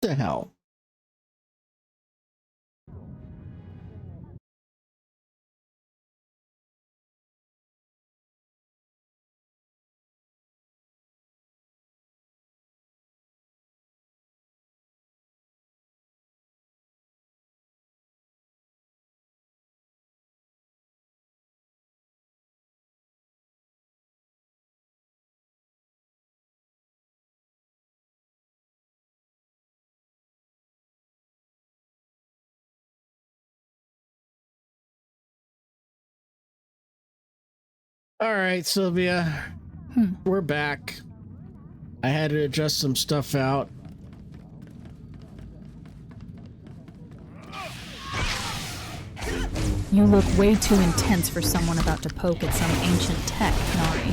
the hell? All right, Sylvia, we're back. I had to adjust some stuff out. You look way too intense for someone about to poke at some ancient tech, Nari.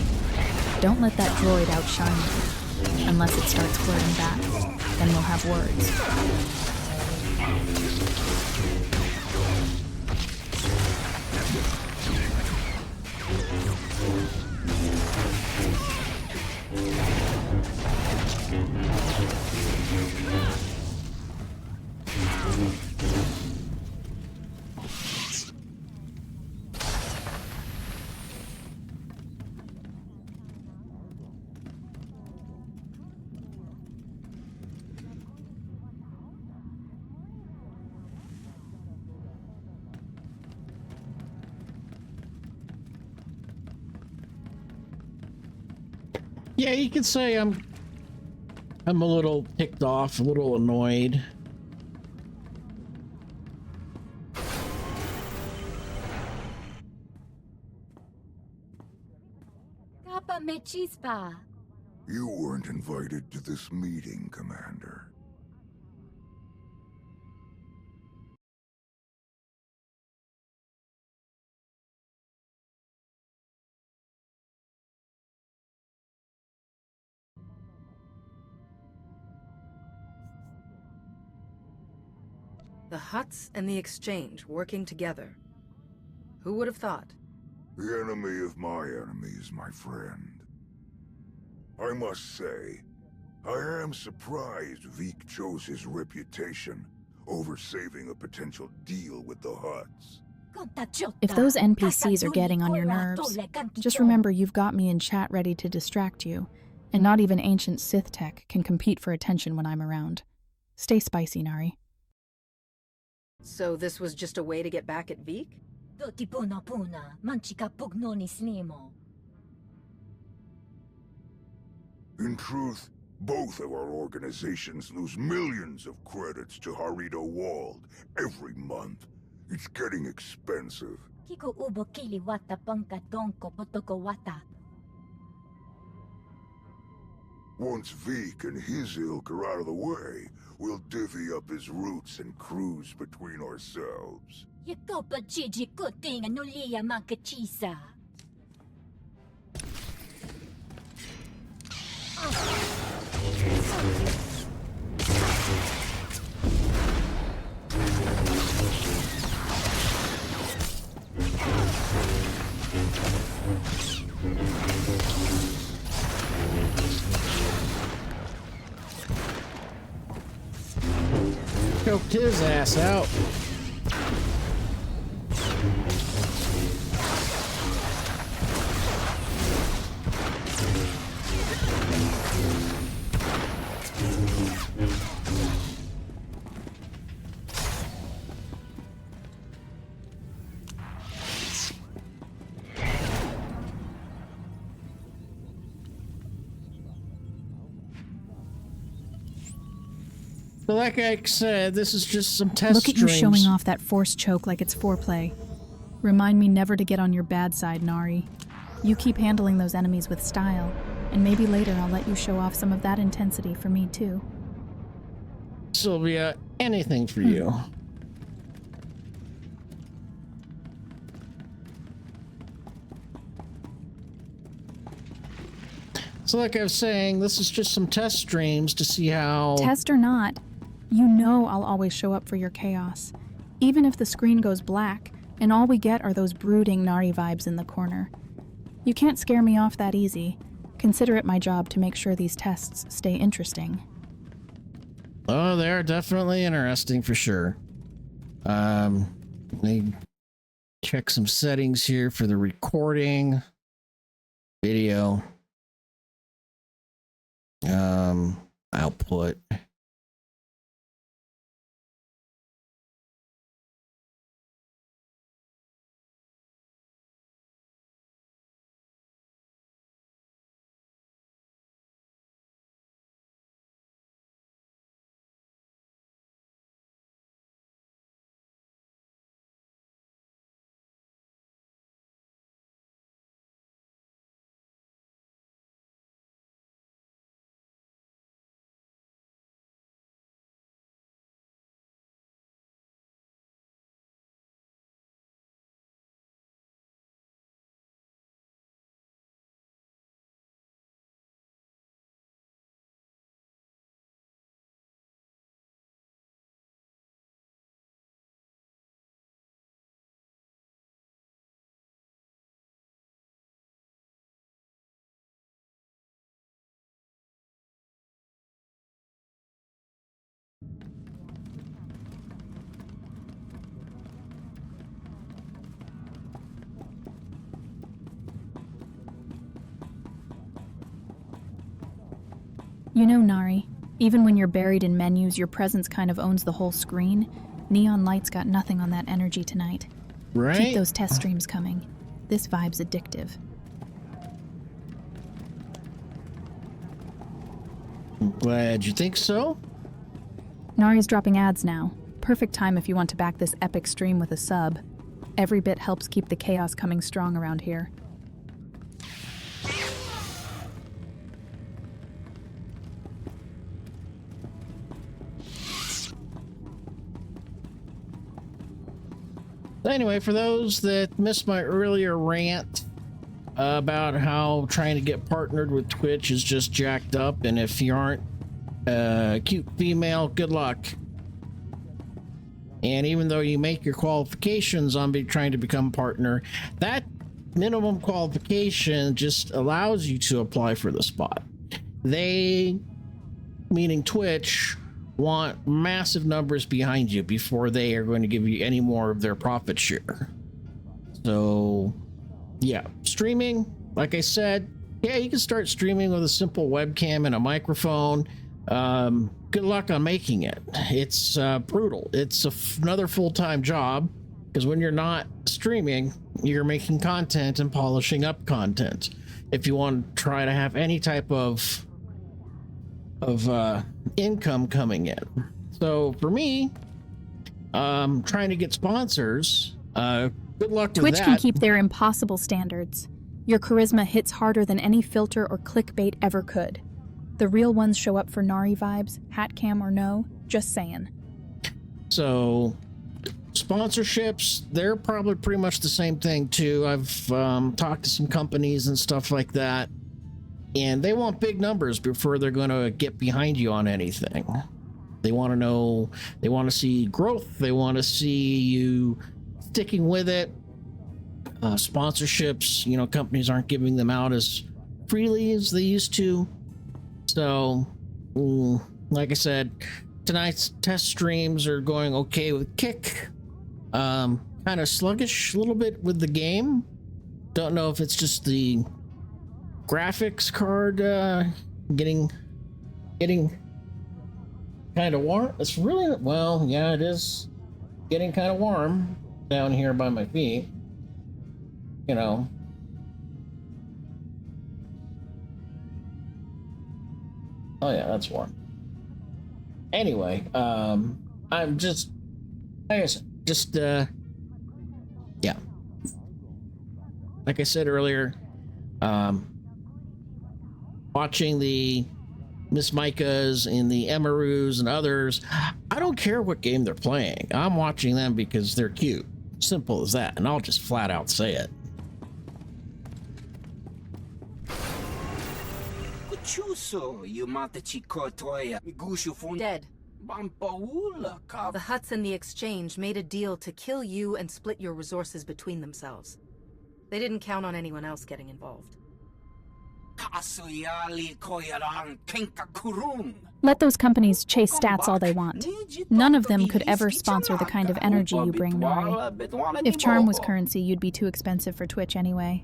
Don't let that droid outshine you. Unless it starts flirting back, then we'll have words. Yeah, you could say I'm a little ticked off, a little annoyed. You weren't invited to this meeting, Commander. The Hutts and the Exchange working together. Who would have thought? The enemy of my enemy is my friend. I must say, I am surprised Vik chose his reputation over saving a potential deal with the Hutts. If those NPCs are getting on your nerves, just remember you've got me in chat ready to distract you, and not even ancient Sith tech can compete for attention when I'm around. Stay spicy, Nari. So this was just a way to get back at Vik? In truth, both of our organizations lose millions of credits to Harrido Wald every month. It's getting expensive. Once Vik and his ilk are out of the way, we'll divvy up his roots and cruise between ourselves. Choked his ass out. So like I said, this is just some test Look at you streams. showing off that force choke like it's foreplay. Remind me never to get on your bad side, Nari. You keep handling those enemies with style, and maybe later I'll let you show off some of that intensity for me too. Sylvia, anything for you. So like I was saying, this is just some test streams to see how... Test or not, you know I'll always show up for your chaos. Even if the screen goes black, and all we get are those brooding Nari vibes in the corner. You can't scare me off that easy. Consider it my job to make sure these tests stay interesting. Oh, they're definitely interesting for sure. Let me check some settings here for the recording video. Output. You know, Nari, even when you're buried in menus, your presence kind of owns the whole screen. Neon lights got nothing on that energy tonight. Right? Keep those test streams coming. This vibe's addictive. Glad you think so. Nari's dropping ads now. Perfect time if you want to back this epic stream with a sub. Every bit helps keep the chaos coming strong around here. Anyway, for those that missed my earlier rant about how trying to get partnered with Twitch is just jacked up, and if you aren't a cute female, good luck. And even though you make your qualifications on trying to become partner, that minimum qualification just allows you to apply for the spot. They, meaning Twitch, want massive numbers behind you before they are going to give you any more of their profit share. So yeah, streaming, like I said, yeah, you can start streaming with a simple webcam and a microphone. Good luck on making it. It's brutal. It's another full-time job, because when you're not streaming, you're making content and polishing up content. If you want to try to have any type of income coming in. So for me, trying to get sponsors, good luck with that. Twitch can keep their impossible standards. Your charisma hits harder than any filter or clickbait ever could. The real ones show up for Nari vibes, hat cam or no, just saying. So sponsorships, they're probably pretty much the same thing too. I've talked to some companies and stuff like that, and they want big numbers before they're going to get behind you on anything. They want to know, they want to see growth. They want to see you sticking with it. Sponsorships, you know, companies aren't giving them out as freely as they used to. So, like I said, tonight's test streams are going okay with Kick. Kind of sluggish a little bit with the game. Don't know if it's just the graphics card getting kind of warm. It's really, well, yeah, it is getting kind of warm down here by my feet, you know. Oh yeah, that's warm. Anyway, I'm just, like I said, yeah, like I said earlier, watching the Miss Micahs and the Emarus and others, I don't care what game they're playing. I'm watching them because they're cute. Simple as that. And I'll just flat out say it. Dead. The Hutts and the Exchange made a deal to kill you and split your resources between themselves. They didn't count on anyone else getting involved. Let those companies chase stats all they want. None of them could ever sponsor the kind of energy you bring, Nari. If charm was currency, you'd be too expensive for Twitch anyway.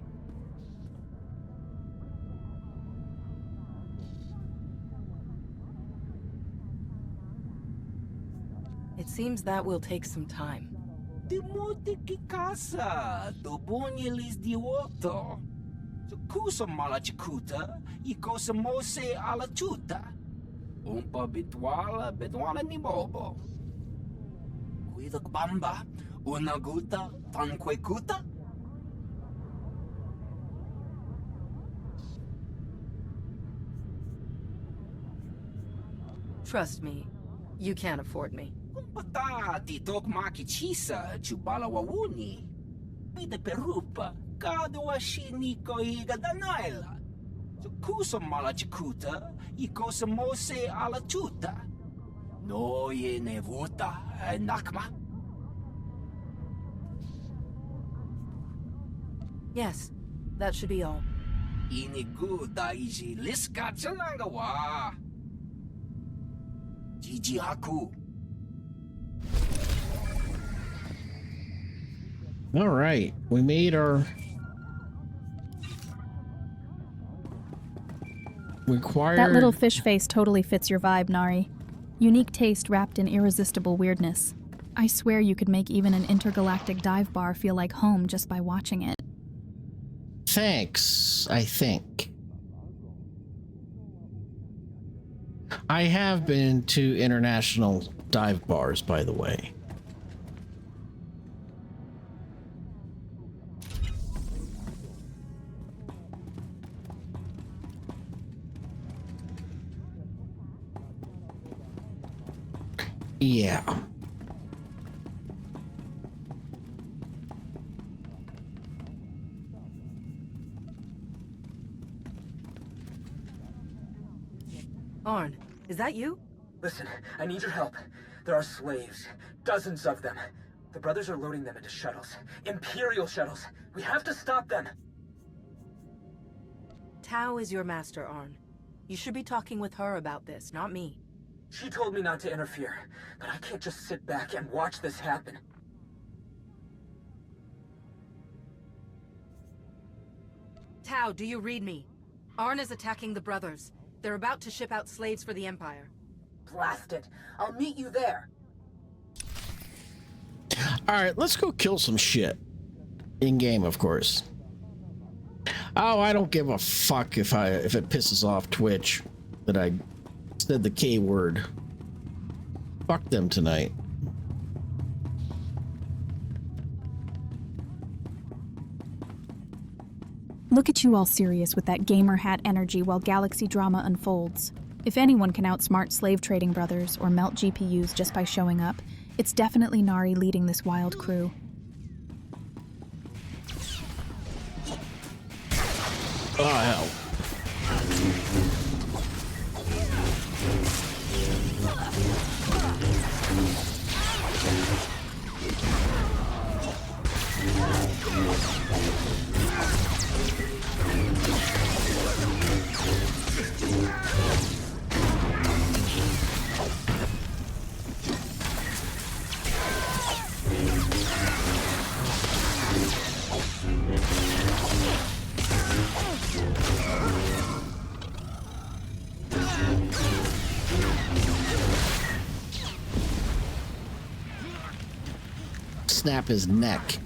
It seems that will take some time. Umpa bitwala bedwana ni bobo. Kuidak bamba, unaguta, tanquekuta. Trust me, you can't afford me. Umpata titok makichisa chubala wawuni. Pide perupa, kadwa shiniko igadanaila. Kusa malachikuta, ikosa mose alachuta. No ye nevuta, nakma. Yes, that should be all. Iniguda iji liska chalangawa. Jiji haku. All right, we made our required. That little fish face totally fits your vibe, Nari. Unique taste wrapped in irresistible weirdness. I swear you could make even an intergalactic dive bar feel like home just by watching it. Thanks, I think. I have been to international dive bars, by the way. Yeah. Arn, is that you? Listen, I need your help. There are slaves. Dozens of them. The brothers are loading them into shuttles. Imperial shuttles. We have to stop them. Tao is your master, Arn. You should be talking with her about this, not me. She told me not to interfere, but I can't just sit back and watch this happen. Tao, do you read me? Arn is attacking the brothers. They're about to ship out slaves for the Empire. Blast it. I'll meet you there. All right, let's go kill some shit. In game, of course. Oh, I don't give a fuck if it pisses off Twitch that I said the K word. Fuck them tonight. Look at you all serious with that gamer hat energy while galaxy drama unfolds. If anyone can outsmart slave trading brothers or melt GPUs just by showing up, it's definitely Nari leading this wild crew. Oh, hell. Snap his neck.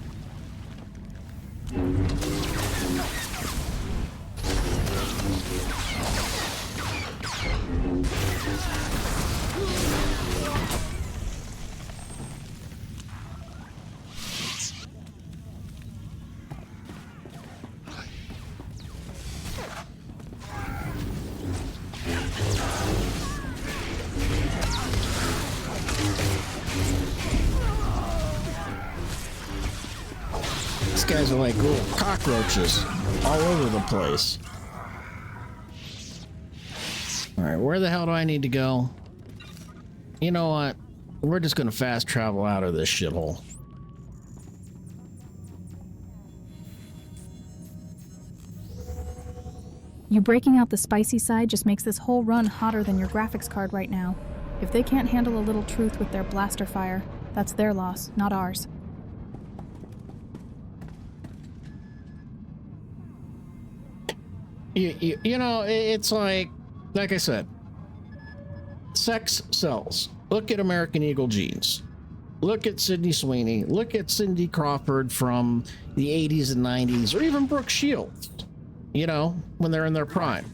Guys are like little cockroaches all over the place. All right, where the hell do I need to go? You know what? We're just gonna fast travel out of this shithole. You breaking out the spicy side just makes this whole run hotter than your graphics card right now. If they can't handle a little truth with their blaster fire, that's their loss, not ours. You know, it's like I said, sex sells. Look at American Eagle jeans. Look at Sydney Sweeney. Look at Cindy Crawford from the 80s and 90s, or even Brooke Shields, you know, when they're in their prime.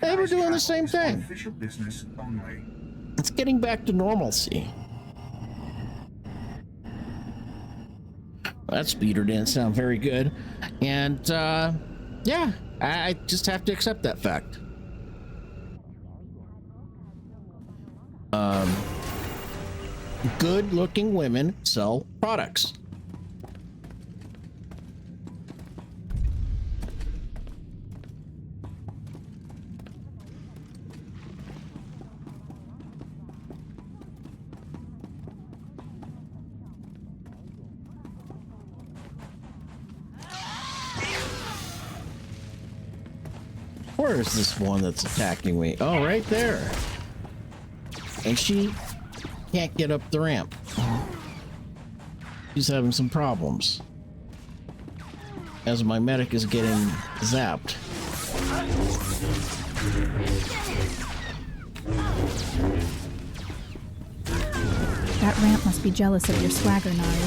They were doing the same thing. Official business only. It's getting back to normalcy. That speeder didn't sound very good. And, yeah, I just have to accept that fact. Good-looking women sell products. Where is this one that's attacking me? Oh, right there. And she can't get up the ramp. She's having some problems. As my medic is getting zapped. That ramp must be jealous of your swagger, Nari,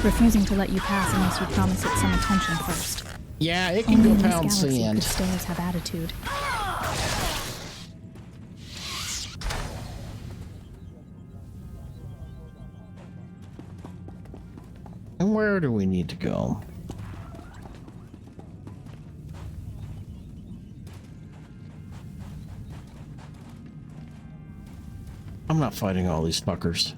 refusing to let you pass unless you promise it some attention first. Yeah, it can Only go in this pound galaxy sand. could stairs have attitude. And where do we need to go? I'm not fighting all these fuckers.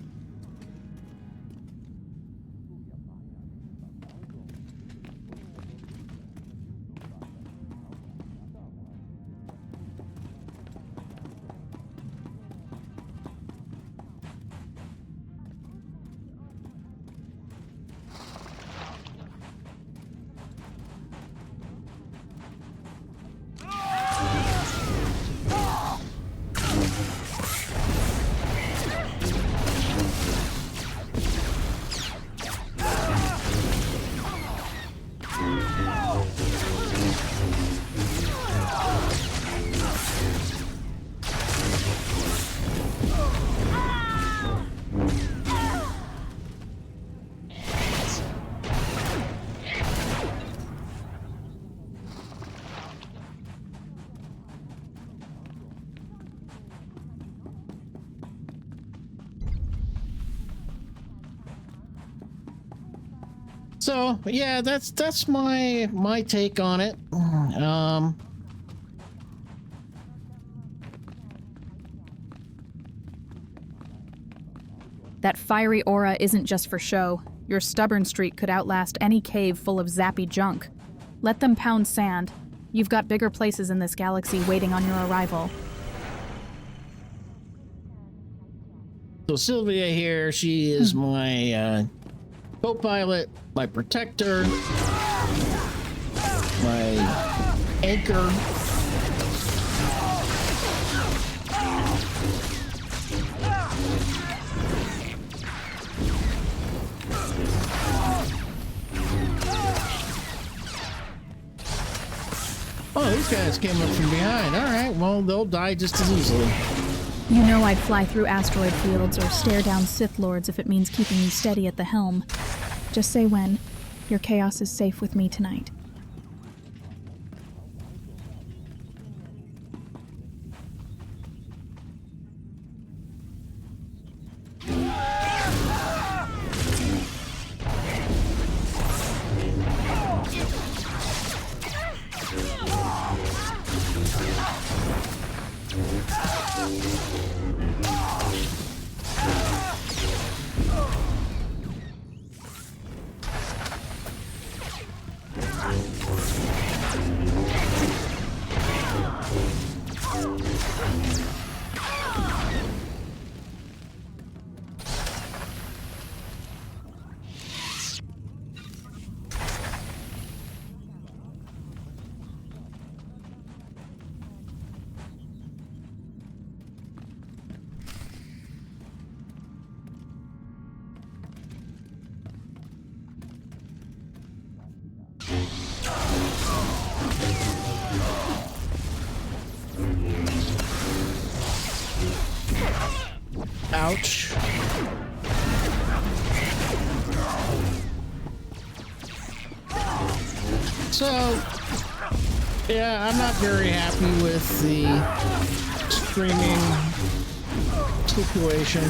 So yeah, that's my take on it. That fiery aura isn't just for show. Your stubborn streak could outlast any cave full of zappy junk. Let them pound sand. You've got bigger places in this galaxy waiting on your arrival. So Sylvia here, she is my co-pilot, my protector, my anchor. Oh, these guys came up from behind. All right, well, they'll die just as easily. You know I'd fly through asteroid fields or stare down Sith Lords if it means keeping you steady at the helm. Just say when. Your chaos is safe with me tonight. Ouch. So, yeah, I'm not very happy with the streaming situation.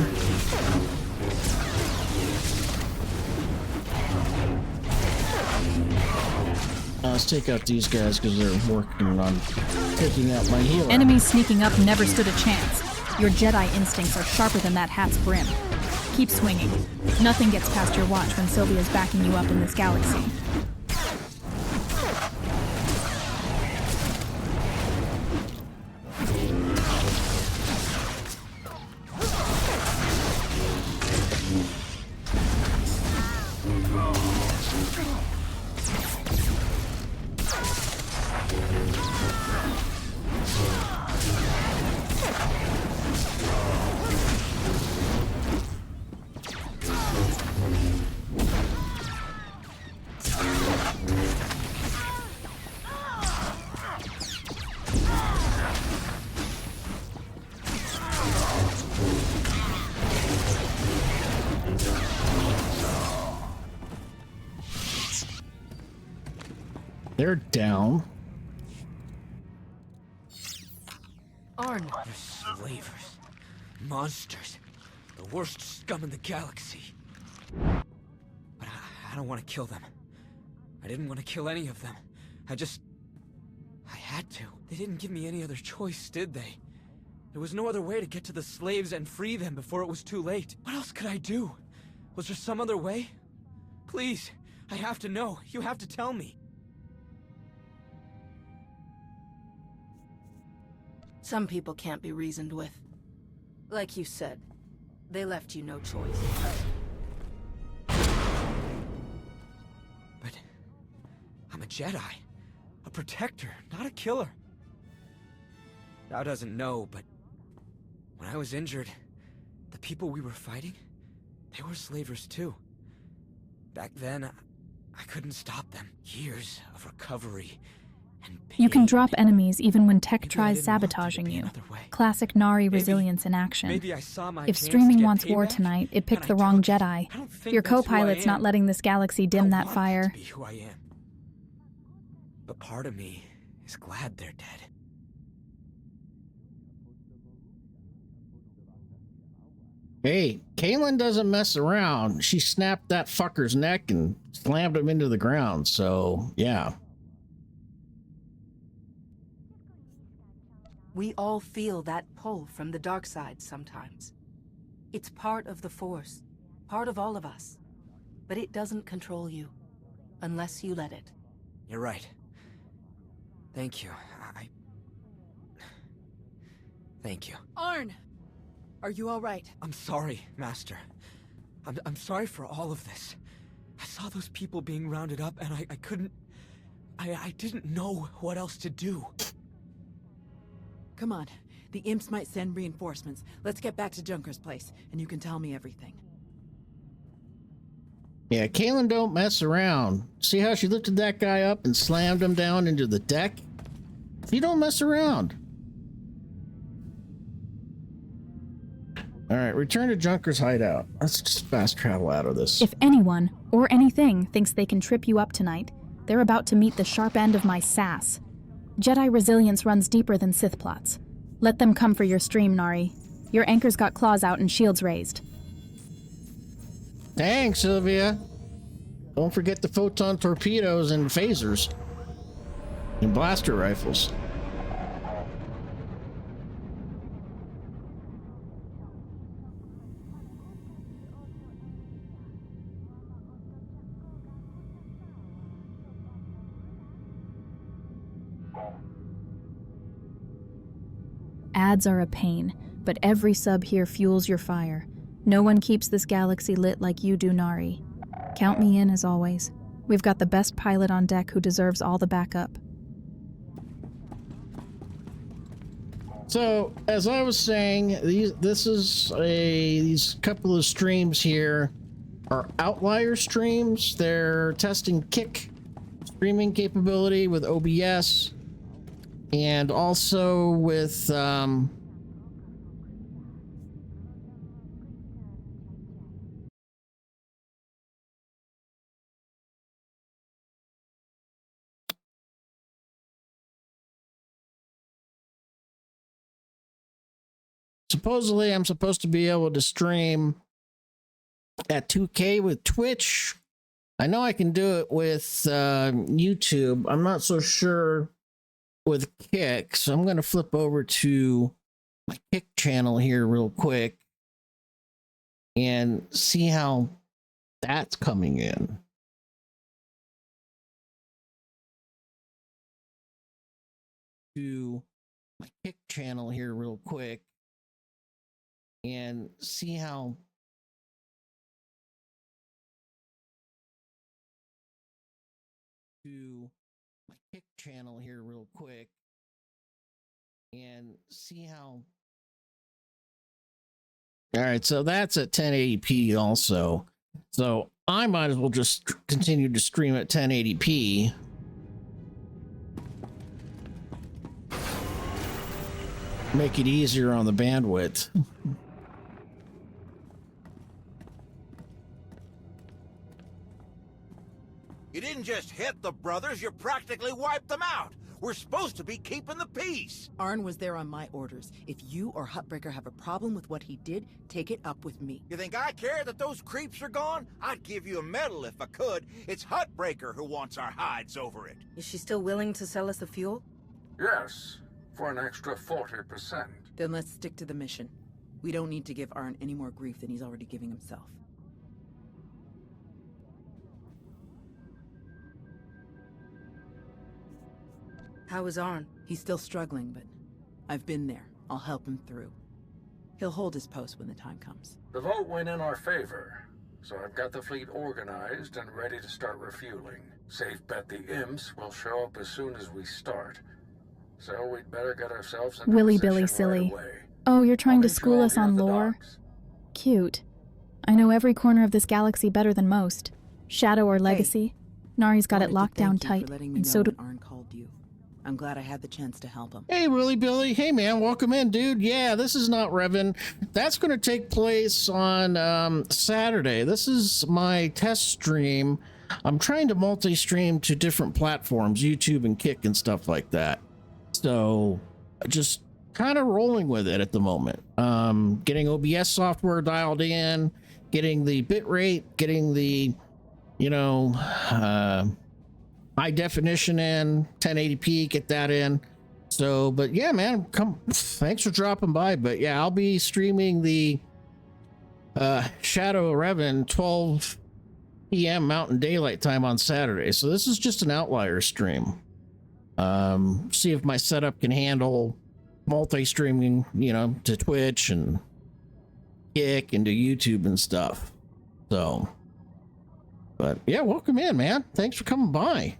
Let's take out these guys because they're working on taking out my healer. Enemies sneaking up never stood a chance. Your Jedi instincts are sharper than that hat's brim. Keep swinging. Nothing gets past your watch when Sylvia's backing you up in this galaxy. They're down. Arn, Slavers. Monsters. The worst scum in the galaxy. But I don't want to kill them. I didn't want to kill any of them. I had to. They didn't give me any other choice, did they? There was no other way to get to the slaves and free them before it was too late. What else could I do? Was there some other way? Please, I have to know. You have to tell me. some people can't be reasoned with. Like you said, they left you no choice. But I'm a Jedi. A protector, not a killer. Thou doesn't know, but when I was injured, the people we were fighting, they were slavers too. Back then, I couldn't stop them. Years of recovery and pain. You can drop enemies even when tech Maybe I tries didn't want it to sabotaging be you. another way. Classic Nari resilience in action. Maybe I saw my If chance to streaming get wants war payback, tonight, it picked and the I wrong took it. Jedi. I don't think Your that's who I co-pilot's not am. letting this galaxy dim I that want fire. to be who I am. But part of me is glad they're dead. Hey, Kaylin doesn't mess around. She snapped that fucker's neck and slammed him into the ground, so yeah. We all feel that pull from the dark side sometimes. It's part of the Force, part of all of us. But it doesn't control you, unless you let it. You're right. Thank you. Thank you. Arn! Are you all right? I'm sorry, Master. I'm sorry for all of this. I saw those people being rounded up and I couldn't... I didn't know what else to do. Come on. The imps might send reinforcements. Let's get back to Junker's place, and you can tell me everything. Yeah, Kaylin don't mess around. See how she lifted that guy up and slammed him down into the deck? She don't mess around. All right, return to Junker's hideout. Let's just fast travel out of this. If anyone, or anything, thinks they can trip you up tonight, they're about to meet the sharp end of my sass. Jedi resilience runs deeper than Sith plots. Let them come for your stream, Nari. Your anchor's got claws out and shields raised. Thanks, Sylvia. Don't forget the photon torpedoes and phasers. And blaster rifles. Ads are a pain, but every sub here fuels your fire. No one keeps this galaxy lit like you do, Nari. Count me in as always. We've got the best pilot on deck who deserves all the backup. So, as I was saying, these couple of streams here are outlier streams. They're testing Kick streaming capability with OBS and also with supposedly I'm supposed to be able to stream at 2K with Twitch. I know I can do it with YouTube. I'm not so sure with Kick, so I'm going to flip over to my Kick channel here real quick and see how that's coming in. To my Kick channel here real quick and see how to my Kick channel here real quick and see how. All right, so that's at 1080p also. So I might as well just continue to stream at 1080p. Make it easier on the bandwidth. You didn't just hit the brothers, you practically wiped them out. We're supposed to be keeping the peace. Arn was there on my orders. If you or Hutbreaker have a problem with what he did, take it up with me. You think I care that those creeps are gone? I'd give you a medal if I could. It's Hutbreaker who wants our hides over it. Is she still willing to sell us the fuel? Yes, for an extra 40%. Then let's stick to the mission. We don't need to give Arn any more grief than he's already giving himself. How is Arn? He's still struggling, but I've been there. I'll help him through. He'll hold his post when the time comes. The vote went in our favor, so I've got the fleet organized and ready to start refueling. Safe bet the imps will show up as soon as we start. So we'd better get ourselves in Willy position Billy silly. right away. Oh, you're trying I'll to meet you school all us here on at the lore? docks. Cute. I know every corner of this galaxy better than most. Shadow or Legacy. Nari's got it Wanted to locked down thank you tight, for letting me and know so do... when Arn called you. I'm glad I had the chance to help him. Hey, Willy Billy. Hey, man. Welcome in, dude. Yeah, this is not Revan. That's going to take place on Saturday. This is my test stream. I'm trying to multi-stream to different platforms, YouTube and Kick and stuff like that. So just kind of rolling with it at the moment. Getting OBS software dialed in, getting the bit rate, getting the, you know, high definition in, 1080p, get that in. So, but yeah, man, thanks for dropping by. But yeah, I'll be streaming the Shadow Revan 12 p.m. Mountain Daylight Time on Saturday. So this is just an outlier stream. See if my setup can handle multi-streaming, you know, to Twitch and Kick and to YouTube and stuff. So, but yeah, welcome in, man. Thanks for coming by.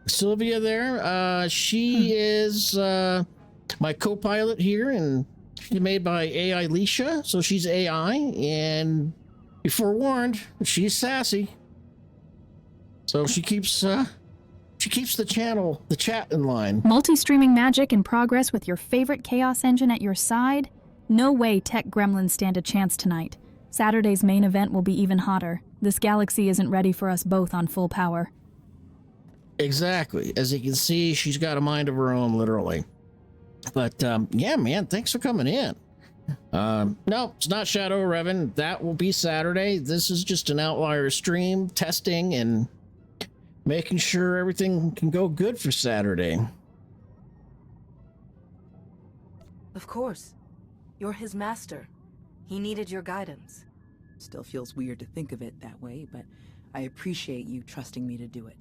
Sylvia there, she is my co-pilot here, and she's made by AI Leisha, so she's AI, and be forewarned, she's sassy. So she keeps the chat in line. Multi-streaming magic in progress with your favorite Chaos engine at your side? No way tech gremlins stand a chance tonight. Saturday's main event will be even hotter. This galaxy isn't ready for us both on full power. Exactly. As you can see, she's got a mind of her own, literally. But yeah, man, thanks for coming in. No, it's not Shadow Revan. That will be Saturday. This is just an outlier stream, testing and making sure everything can go good for Saturday. Of course. You're his master. He needed your guidance. Still feels weird to think of it that way, but I appreciate you trusting me to do it.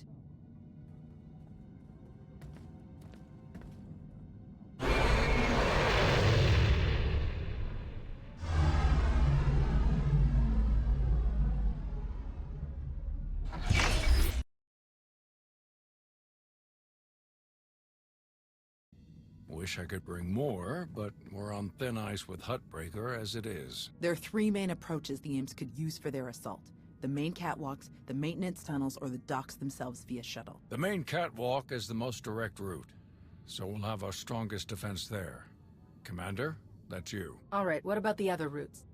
Wish I could bring more, but we're on thin ice with Hutbreaker as it is. There are three main approaches the imps could use for their assault. The main catwalks, the maintenance tunnels, or the docks themselves via shuttle. The main catwalk is the most direct route, so we'll have our strongest defense there. Commander, that's you. All right, what about the other routes?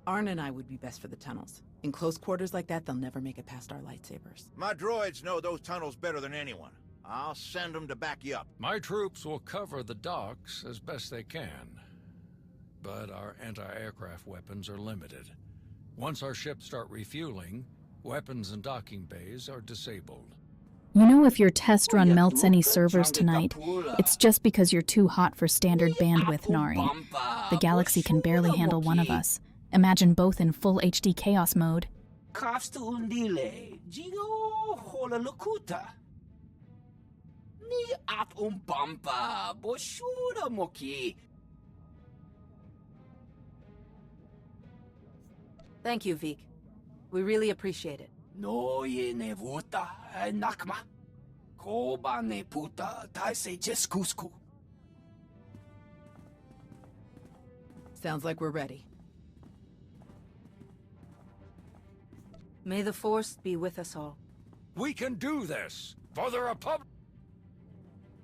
Arn and I would be best for the tunnels. In close quarters like that, they'll never make it past our lightsabers. My droids know those tunnels better than anyone. I'll send them to back you up. My troops will cover the docks as best they can, but our anti-aircraft weapons are limited. Once our ships start refueling, weapons and docking bays are disabled. You know, if your test run melts any servers tonight, it's just because you're too hot for standard bandwidth, Nari. The galaxy can barely handle one of us. Imagine both in full HD chaos mode. Thank you, Vik. We really appreciate it. No ye ne vuta nakma. Koba ne puta taise jeskusku. Sounds like we're ready. May the Force be with us all. We can do this for the Republic.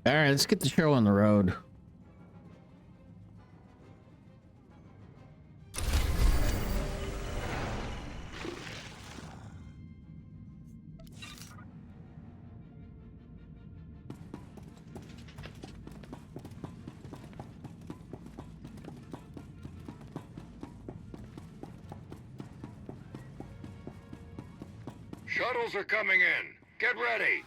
All right, let's get the show on the road. Shuttles are coming in. Get ready.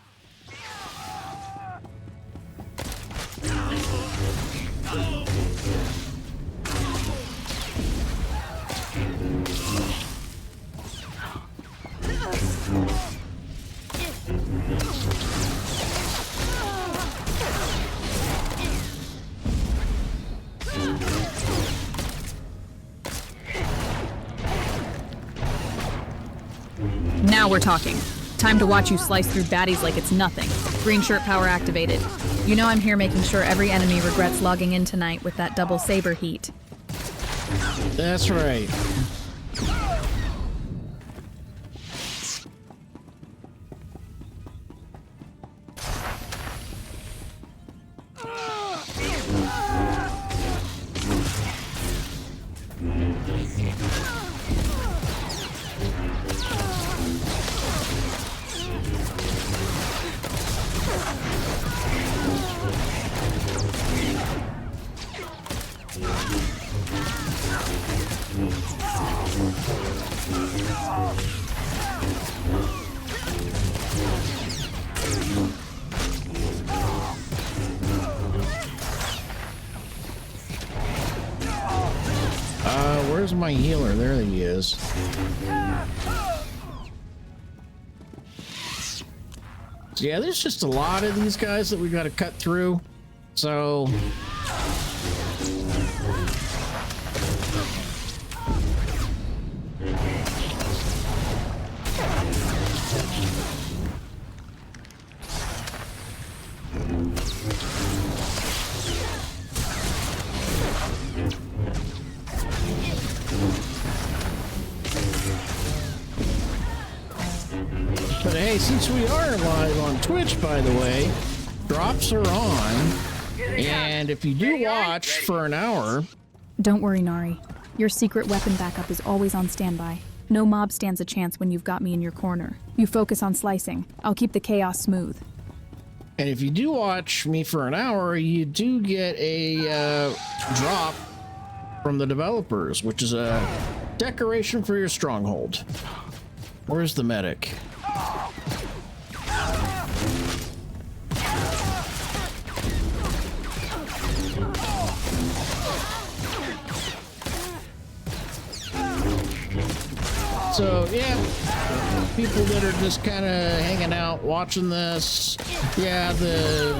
Now we're talking. Time to watch you slice through baddies like it's nothing. Green shirt power activated. You know I'm here making sure every enemy regrets logging in tonight with that double saber heat. That's right. Where's my healer? There he is. So yeah, there's just a lot of these guys that we got to cut through. So hey, since we are live on Twitch, by the way, drops are on, and if you do watch for an hour... Don't worry, Nari. Your secret weapon backup is always on standby. No mob stands a chance when you've got me in your corner. You focus on slicing. I'll keep the chaos smooth. And if you do watch me for an hour, you do get a drop from the developers, which is a decoration for your stronghold. Where's the medic? So yeah, people that are just kind of hanging out watching this, yeah, the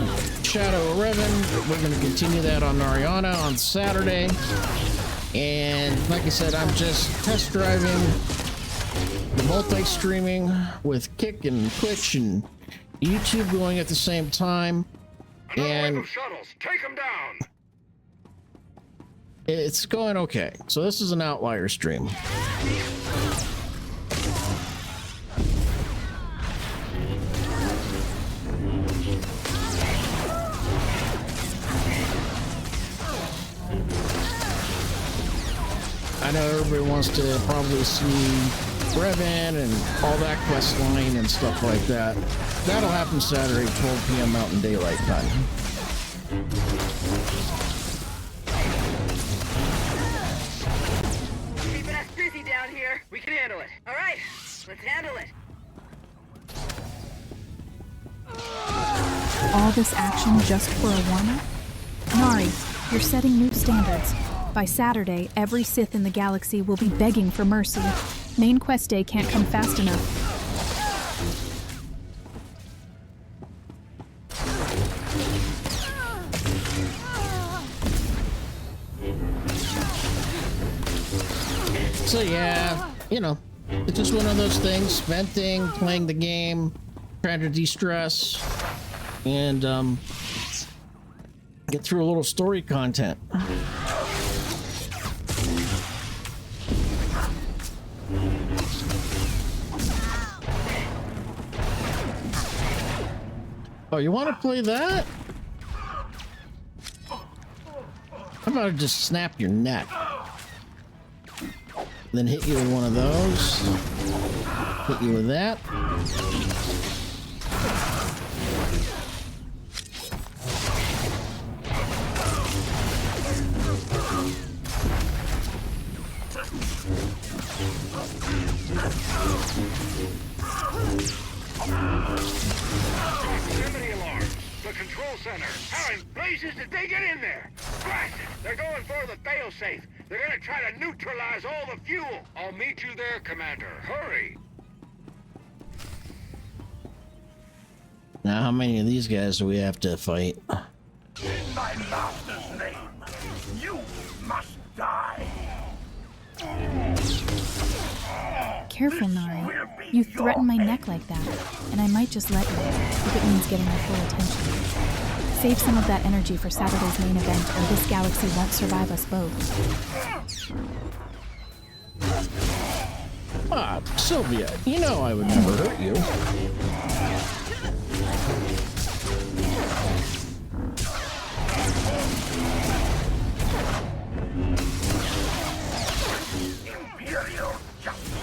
Shadow of Revan, we're going to continue that on Narianna on Saturday. And like I said, I'm just test driving the multi-streaming with Kick and Twitch and YouTube going at the same time. And shuttles, take them down. It's going okay. So this is an outlier stream. I know everybody wants to probably see Revan and all that quest line and stuff like that. That'll happen Saturday, 12 p.m. Mountain Daylight Time. Keeping us busy down here. We can handle it. All right, let's handle it. All this action just for a warm-up? Nari, you're setting new standards. By Saturday, every Sith in the galaxy will be begging for mercy. Main quest day can't come fast enough. So yeah, you know, it's just one of those things, venting, playing the game, trying to de-stress, and get through a little story content. Oh, you want to play that? How about I just snap your neck? Then hit you with one of those. Hit you with that. Proximity alarm. The control center. How in blazes did they get in there? Blast it! They're going for the failsafe. They're gonna try to neutralize all the fuel. I'll meet you there, Commander. Hurry! Now, how many of these guys do we have to fight? In my master's name, you must die. Careful, Nari. You threaten my neck like that, and I might just let you, if it means getting your full attention. Save some of that energy for Saturday's main event, or this galaxy won't survive us both. Ah, Sylvia, you know I would never hurt you. Imperial justice.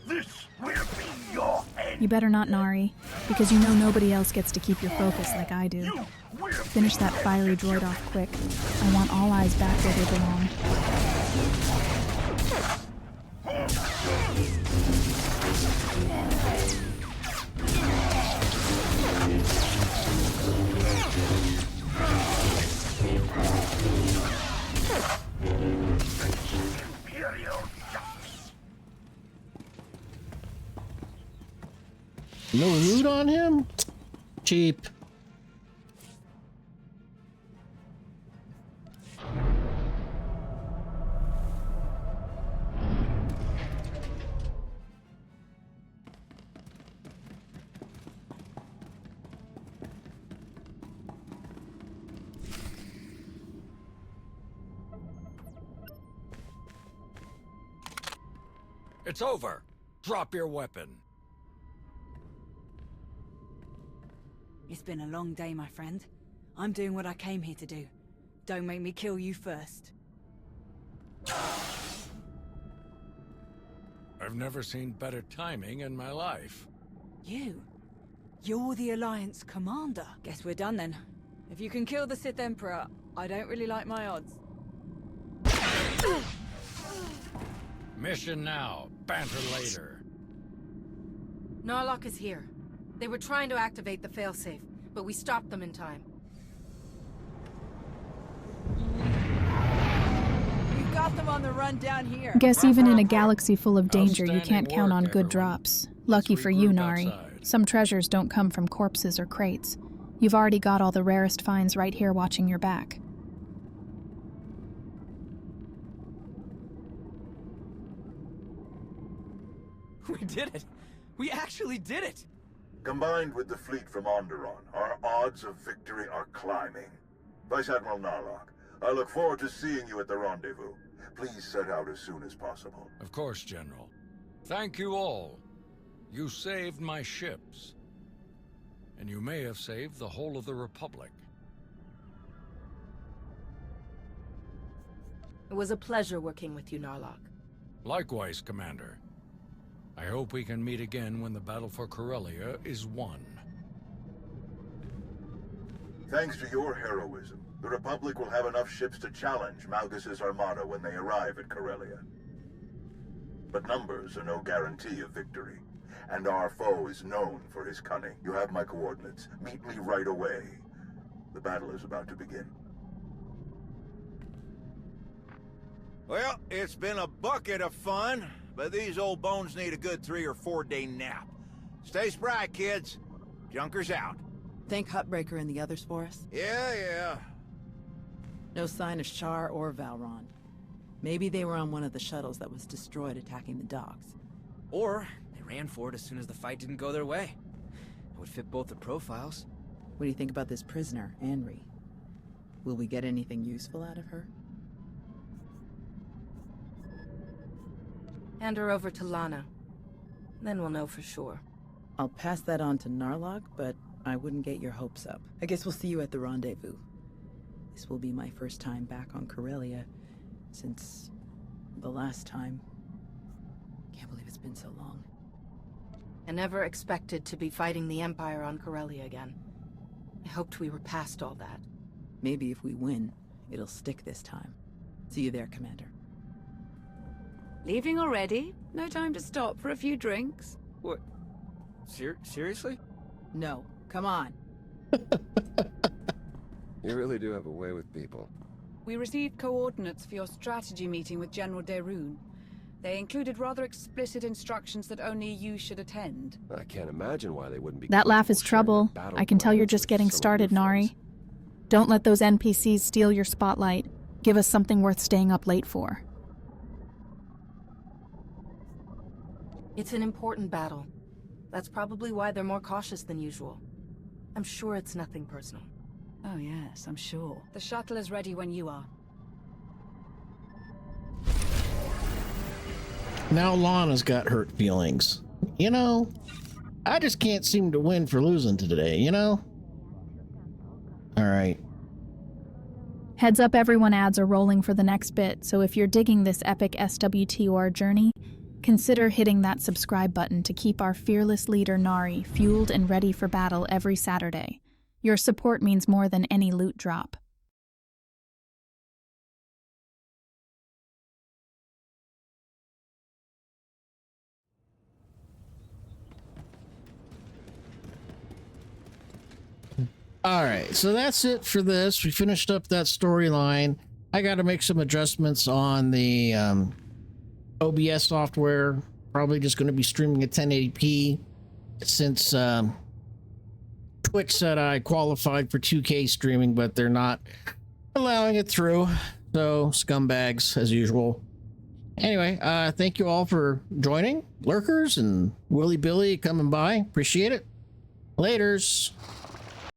This will be your end. You better not, Nari, because you know nobody else gets to keep your focus like I do. Finish that fiery droid off quick. I want all eyes back where they belong. Imperial justice. No loot on him? Cheap. It's over. Drop your weapon. It's been a long day, my friend. I'm doing what I came here to do. Don't make me kill you first. I've never seen better timing in my life. You're the Alliance commander. Guess we're done then. If you can kill the Sith Emperor, I don't really like my odds. Mission now. Banter later. Narlock is here. They were trying to activate the failsafe, but we stopped them in time. We've got them on the run down here. Guess even in a galaxy full of danger, you can't count on good drops. Lucky for you, Nari. Some treasures don't come from corpses or crates. You've already got all the rarest finds right here watching your back. We did it! We actually did it! Combined with the fleet from Onderon, our odds of victory are climbing. Vice Admiral Narlock, I look forward to seeing you at the rendezvous. Please set out as soon as possible. Of course, General. Thank you all. You saved my ships. And you may have saved the whole of the Republic. It was a pleasure working with you, Narlock. Likewise, Commander. I hope we can meet again when the battle for Corellia is won. Thanks to your heroism, the Republic will have enough ships to challenge Malgus's armada when they arrive at Corellia. But numbers are no guarantee of victory, and our foe is known for his cunning. You have my coordinates. Meet me right away. The battle is about to begin. Well, it's been a bucket of fun, but these old bones need a good 3 or 4 day nap. Stay spry, kids. Junker's out. Think Huttbreaker and the others for us? Yeah. No sign of Shar or Valron. Maybe they were on one of the shuttles that was destroyed attacking the docks. Or they ran for it as soon as the fight didn't go their way. It would fit both the profiles. What do you think about this prisoner, Anri? Will we get anything useful out of her? Hand her over to Lana. Then we'll know for sure. I'll pass that on to Narlock, but I wouldn't get your hopes up. I guess we'll see you at the rendezvous. This will be my first time back on Corellia since the last time. Can't believe it's been so long. I never expected to be fighting the Empire on Corellia again. I hoped we were past all that. Maybe if we win, it'll stick this time. See you there, Commander. Leaving already? No time to stop for a few drinks? What? Seriously? No. Come on. You really do have a way with people. We received coordinates for your strategy meeting with General Derun. They included rather explicit instructions that only you should attend. I can't imagine why they wouldn't be. That laugh is trouble. I can tell you're just getting started, Nari. Don't let those NPCs steal your spotlight. Give us something worth staying up late for. It's an important battle. That's probably why they're more cautious than usual. I'm sure it's nothing personal. Oh yes, I'm sure. The shuttle is ready when you are. Now Lana's got hurt feelings. You know, I just can't seem to win for losing today, you know? Alright. Heads up, everyone, ads are rolling for the next bit, so if you're digging this epic SWTOR journey, consider hitting that subscribe button to keep our fearless leader Nari fueled and ready for battle every Saturday. Your support means more than any loot drop. Alright, so that's it for this. We finished up that storyline. I got to make some adjustments on the OBS software. Probably just going to be streaming at 1080p since Twitch said I qualified for 2K streaming, but they're not allowing it through. So scumbags as usual. Anyway, thank you all for joining. Lurkers and Willy Billy coming by. Appreciate it. Laters.